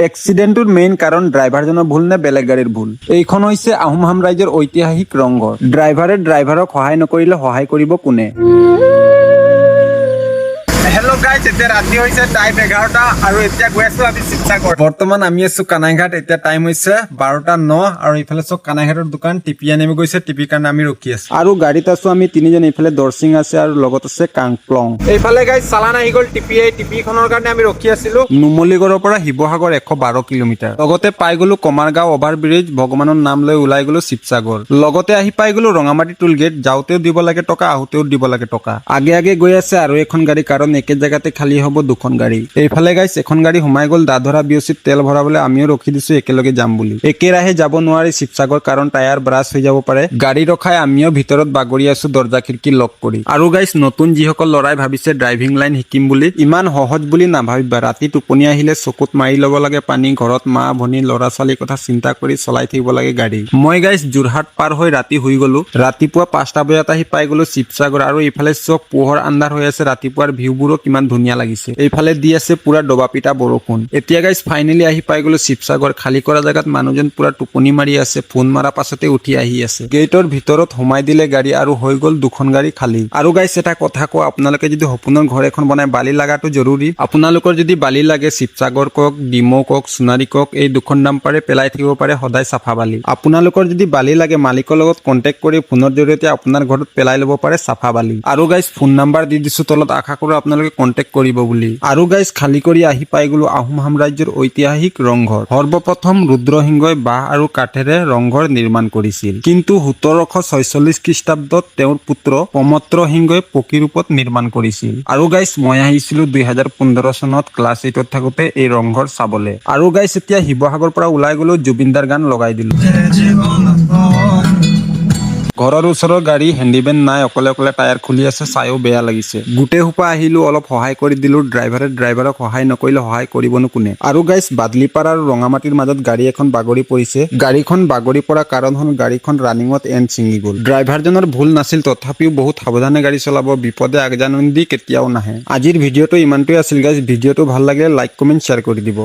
এক্সিডেন্টৰ main কাৰণ ড্ৰাইভাৰজনৰ ভুল নে বেলেগ গাড়ীৰ ভুল? এইখন হৈছে আহোম সাম্ৰাজ্যৰ ঐতিহাসিক ৰংঘৰ। ড্ৰাইভাৰে ড্ৰাইভাৰক সহায় নকৰিলে সহায় কৰিব কোনে? হেল্ল' গাইজ, এতিয়া ৰাতি হৈছে টাইম 11টা আৰু এতিয়া গৈ আছো আমি শিৱসাগৰ। বৰ্তমান আমি আছো কানাইঘাট। এতিয়া টাইম হৈছে 12:09 আৰু ইফালে চব কানাইঘাটৰ দোকান টিপি আনিব গৈছে। টিপিৰ কাৰণে আমি ৰখি আছো আৰু গাড়ীত আছো আমি তিনিজন। এইফালে দৰচিং আছে আৰু লগত আছে কাংপ্লং। এইফালে গাইজ চালান আহি গ'ল টিপিখনৰ কাৰণে আমি ৰখি আছিলো। নুমলীগড়ৰ পৰা শিৱসাগৰ 112 কিলোমিটাৰ। লগতে পাই গলো কমাৰগাঁও অভাৰ ব্ৰিজ। ভগৱানৰ নাম লৈ ওলাই গলো শিৱসাগৰ। লগতে আহি পাই গলো ৰঙামাটি টোল গেট। যাওঁতেও দিব লাগে টকা, আহোঁতেও দিব লাগে টকা। আগে আগে গৈ আছে আৰু এখন গাড়ী, কাৰণ একে জেগাতে খালী হ'ব দুখন গাড়ী। এইফালে গাইছ এখন গাড়ী সোমাই গ'ল দাধৰা বিঅচিত তেল ভৰাবলৈ। আমিও ৰখি দিছো একেলগে যাম বুলি। একেৰাহে যাব নোৱাৰি শিৱসাগৰ, কাৰণ টায়াৰ ব্ৰাছ হৈ যাব পাৰে। গাড়ী ৰখাই আমিও ভিতৰত বাগৰি আছো দৰ্জা খিৰিকী লক কৰি। আৰু গাইছ নতুন যিসকল ল'ৰাই ভাবিছে ড্ৰাইভিং লাইন শিকিম বুলি, ইমান সহজ বুলি নাভাবিবা। ৰাতি টোপনি আহিলে চকুত মাৰি ল'ব লাগে পানী। ঘৰত মা ভনী ল'ৰা ছোৱালীৰ কথা চিন্তা কৰি চলাই থাকিব লাগে গাড়ী। মই গাইছ যোৰহাট পাৰ হৈ ৰাতি শুই গলো। ৰাতিপুৱা 5টা বজাত আহি পাই গলো শিৱসাগৰ। আৰু ইফালে চব পোহৰ আন্ধাৰ হৈ আছে। ৰাতিপুৱাৰ ভিউবোৰো কিমান ধুনীয়া লাগিছে। এইফালে দি আছে পুৰা দবা পিটা বৰষুণ। এতিয়া গাইছ ফাইনেলি আহি পাই গলো শিৱসাগৰ। খালী কৰা জেগাত মানুহজন পুৰা টোপনি মাৰি আছে। ফোন মাৰা পাছতে উঠি আহি আছে। গেটৰ ভিতৰত সোমাই দিলে গাড়ী আৰু হৈ গ'ল দুখন গাড়ী খালী। আৰু গাইছ এটা কথা কওঁ, আপোনালোকে যদি সপোনৰ ঘৰ এখন বনাই বালি লাগাটো জৰুৰী। আপোনালোকৰ যদি বালি লাগে শিৱসাগৰ কওক, ডিমৌ কওক, সোণাৰী কওক, এই দুখন নাম্বাৰে পেলাই থাকিব পাৰে সদায় চাফা বালি। আপোনালোকৰ যদি বালি লাগে মালিকৰ লগত কণ্টেক্ট কৰি ফোনৰ জৰিয়তে আপোনাৰ ঘৰত পেলাই ল'ব পাৰে চাফা বালি। আৰু গাইছ ফোন নাম্বাৰ দি দিছো তলত, আশা কৰো আপোনালোকে কণ্টেক্ট কৰিব বুলি। আৰু গাইছ খালী কৰি আহি পাই গলো আহোম সাম্ৰাজ্যৰ ঐতিহাসিক ৰংঘৰ। সৰ্বপ্ৰথম ৰুদ্ৰসিংহই বাঁহ আৰু কাঠেৰে ৰংঘৰ নিৰ্মাণ কৰিছিল, কিন্তু 1746 খ্ৰীষ্টাব্দত তেওঁৰ পুত্ৰ প্ৰমত্ৰ সিংহই পকী ৰূপত নিৰ্মাণ কৰিছিল। আৰু গাইছ মই আহিছিলো 2015 চনত ক্লাছ 8ত থাকোতে এই ৰংঘৰ চাবলে। আৰু গাইছ এতিয়া শিৱসাগৰ পৰা ওলাই গলো, জুবিনদাৰ গান লগাই দিলো। ঘৰৰ ওচৰৰ গাড়ী, হেণ্ডিমেন নাই, অকলে অকলে টায়াৰ খুলি আছে, চাইও বেয়া লাগিছে। গোটেই সোপা আহিলো, অলপ সহায় কৰি দিলো। ড্ৰাইভাৰক সহায় নকৰিলে সহায় কৰিবনো কোনে? আৰু গাইছ বাদলিপাৰা আৰু ৰঙামাটিৰ মাজত গাড়ী এখন বাগৰি পৰিছে। গাড়ীখন বাগৰি পৰা কাৰণ হ'ল গাড়ীখন ৰানিঙত এণ্ড ছিঙি গ'ল। ড্ৰাইভাৰজনৰ ভুল নাছিল, তথাপিও বহুত সাৱধানে গাড়ী চলাব। বিপদে আগজাননী দি কেতিয়াও নাহে। আজিৰ ভিডিঅ'টো ইমানটোৱে আছিল গাইছ। ভিডিঅ'টো ভাল লাগিলে লাইক কমেণ্ট শ্বেয়াৰ কৰি দিব।